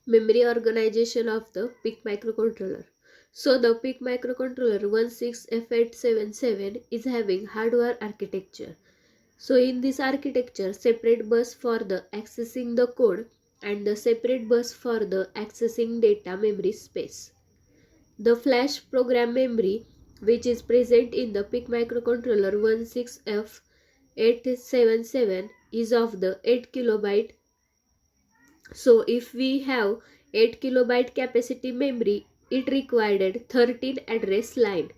Memory organization of the PIC microcontroller. So the PIC microcontroller 16F877 is having hardware architecture. So in this architecture, separate bus for the accessing the code and the separate bus for the accessing data memory space. The flash program memory, which is present in the PIC microcontroller 16F877, is of the 8 kilobyte. So if we have 8 kilobyte capacity memory, it required 13 address line.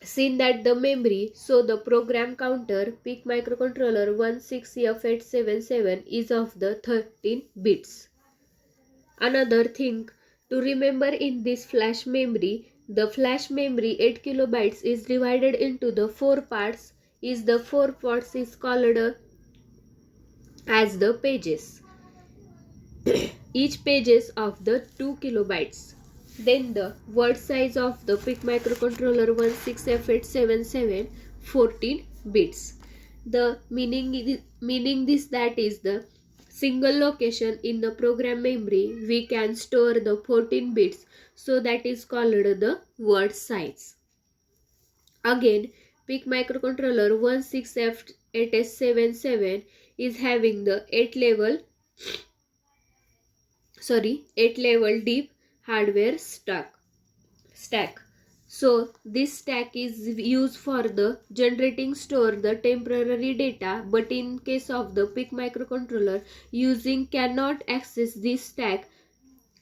Seen that the memory, so the program counter PIC microcontroller 16F877 is of the 13 bits. Another thing to remember in this flash memory, the flash memory 8 kilobytes is divided into the 4 parts. The 4 parts is called as the pages. Each pages of the 2 kilobytes. Then the word size of the PIC microcontroller 16F877 14 bits. The meaning this that is the single location in the program memory we can store the 14 bits, so that is called the word size. Again, PIC microcontroller 16F877 is having the 8 level deep hardware stack. So this stack is used for the generating store the temporary data, but in case of the PIC microcontroller, using cannot access this stack.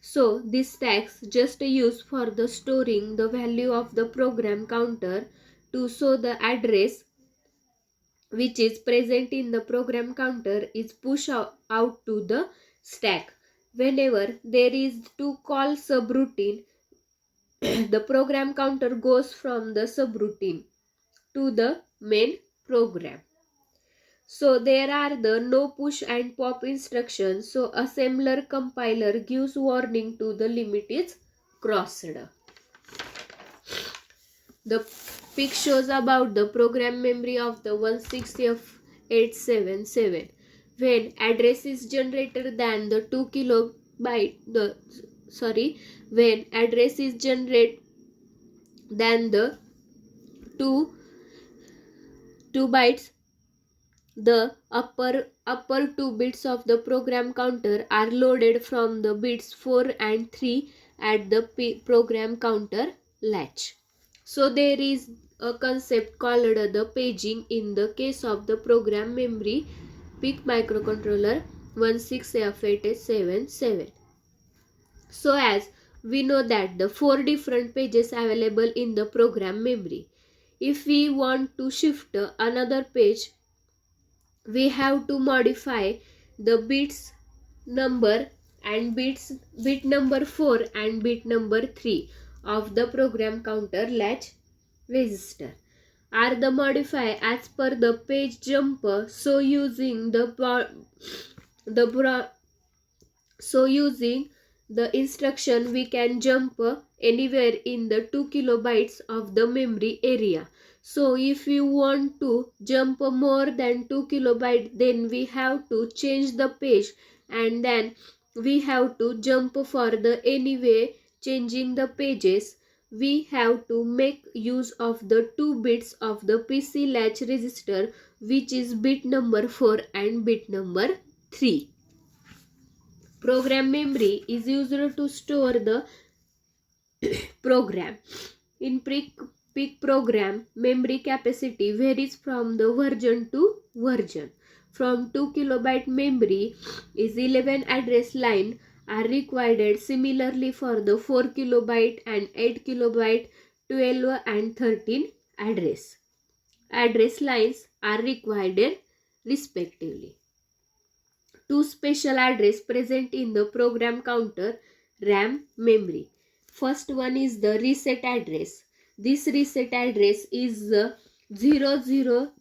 So this stacks just used for the storing the value of the program counter to show the address which is present in the program counter is pushed out to the stack. Whenever there is to call subroutine, the program counter goes from the subroutine to the main program. So there are the no push and pop instructions. So assembler compiler gives warning to the limit is crossed. The pic shows about the program memory of the 16F877. When address is generated than the 2 kilobyte when address is generated than the 2 bytes, the upper 2 bits of the program counter are loaded from the bits 4 and 3 at the program counter latch. So there is a concept called the paging in the case of the program memory PIC microcontroller 16F877. So as we know that the 4 different pages available in the program memory. If we want to shift another page, we have to modify the bits number and bit number 4 and bit number 3 of the program counter latch register are the modify as per the page jumper. So using the instruction we can jump anywhere in the 2 kilobytes of the memory area. So if you want to jump more than 2 kilobytes, then we have to change the page and then we have to jump for the anyway changing the pages. We have to make use of the 2 bits of the PC latch register, which is bit number 4 and bit number 3. Program memory is used to store the program. In PIC program, memory capacity varies from the version to version. From 2 kilobyte memory is 11 address line are required. Similarly for the 4 kilobyte and 8 kilobyte, 12 and 13 address lines are required respectively. 2 special address present in the program counter RAM memory. First one is the reset address. This reset address is 000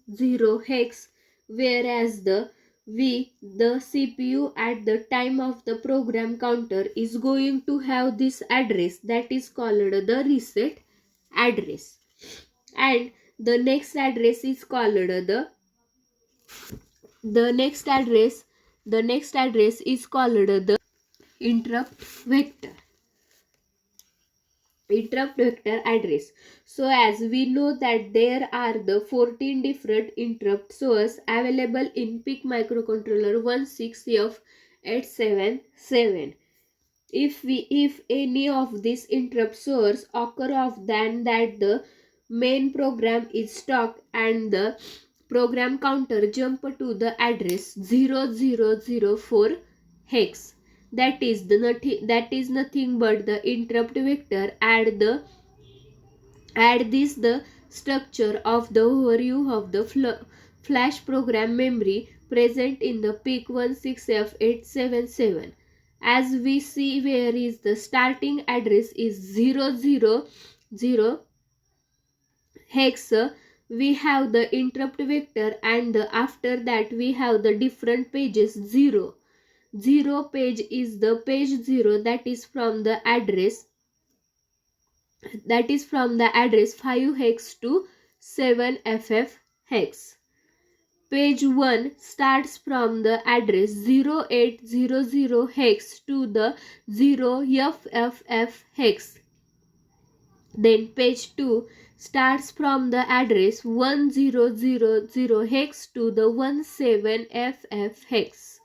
hex, whereas the CPU at the time of the program counter is going to have this address, that is called the reset address. And the next address is called the next address is called the interrupt vector. Interrupt vector address. So as we know that there are the 14 different interrupt source available in PIC microcontroller 16F877. If any of these interrupt source occur of then that the main program is stuck and the program counter jump to the address 0004 hex. That is nothing but the interrupt vector. Add this the structure of the overview of the flash program memory present in the PIC 16F877. As we see, where is the starting address is 000 hex, we have the interrupt vector, and after that we have the different pages. 0 page is the page 0, that is from the address 5 hex to 7ff hex. Page 1 starts from the address 0800 hex to the 0FFF hex. Then page 2 starts from the address 1000 hex to the 17FF hex.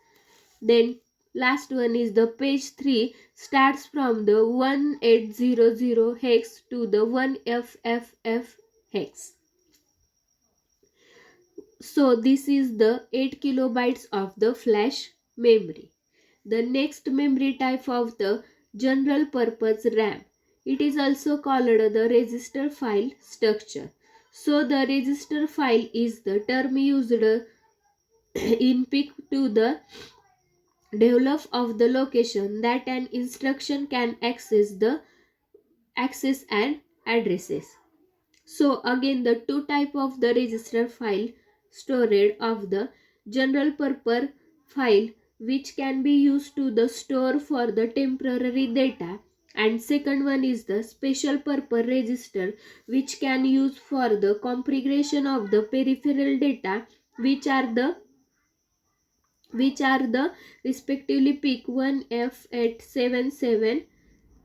Then last one is the page 3 starts from the 1800 hex to the 1FFF hex. So this is the 8 kilobytes of the flash memory. The next memory type of the general purpose RAM. It is also called the register file structure. So the register file is the term used in PIC to the develop of the location that an instruction can access and addresses. So again the two type of the register file storage of the general purpose file, which can be used to the store for the temporary data, and second one is the special purpose register, which can use for the configuration of the peripheral data, which are the respectively PIC 1F877.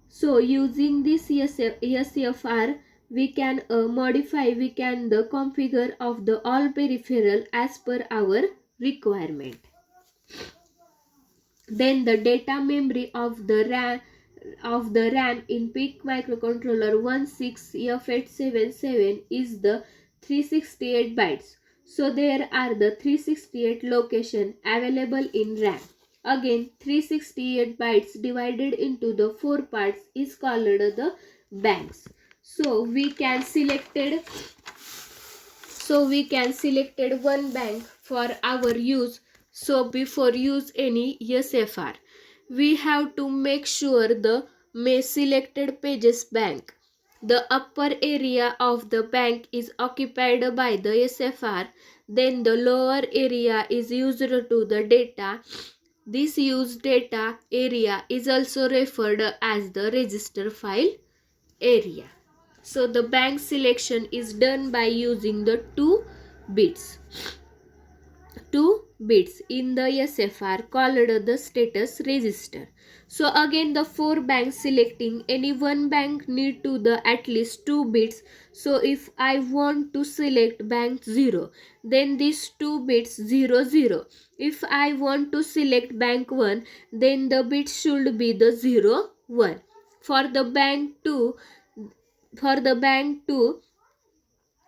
So using this SFR we can we can the configure of the all peripheral as per our requirement. Then the data memory of the RAM in PIC microcontroller 16F877 is the 368 bytes. So there are the 368 location available in RAM. Again 368 bytes divided into the 4 parts is called the banks. So we can selected one bank for our use. So before use any SFR, we have to make sure the selected pages bank. The upper area of the bank is occupied by the SFR, then the lower area is used to the data. This used data area is also referred as the register file area. So the bank selection is done by using the 2 bits in the SFR called the status register. So again the 4 banks selecting any one bank need to the at least 2 bits. So if I want to select bank 0, then these 2 bits 00. If I want to select bank 1, then the bits should be the 0 1. For the bank 2,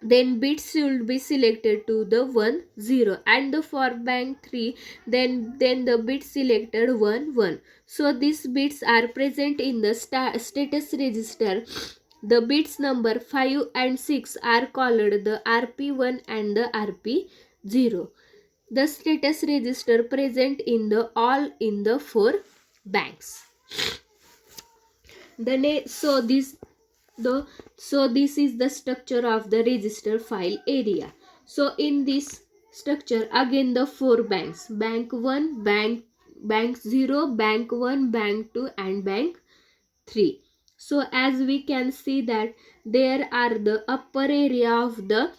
then bits should be selected to the 1 0, and for bank 3 then the bits selected 1 1. So these bits are present in the status register. The bits number 5 and 6 are called the RP1 and the RP0. The status register present in the all in the 4 banks. So this is the structure of the register file area. So in this structure again the 4 banks, bank 1, bank 0, bank 1, bank 2 and bank 3. So as we can see that there are the upper area of the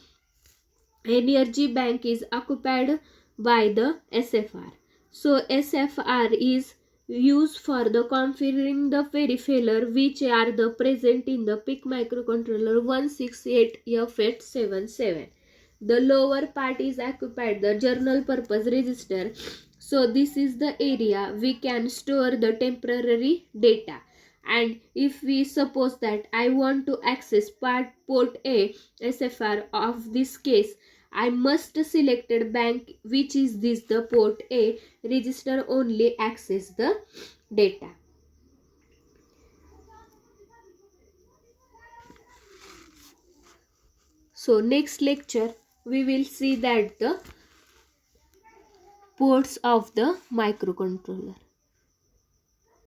energy bank is occupied by the SFR. So SFR is used for the configuring the peripheral which are the present in the PIC microcontroller 168F877. The lower part is occupied the general purpose register. So this is the area we can store the temporary data. And if we suppose that I want to access port A SFR of this case, I must selected bank which is this the port A register only access the data. So next lecture we will see that the ports of the microcontroller.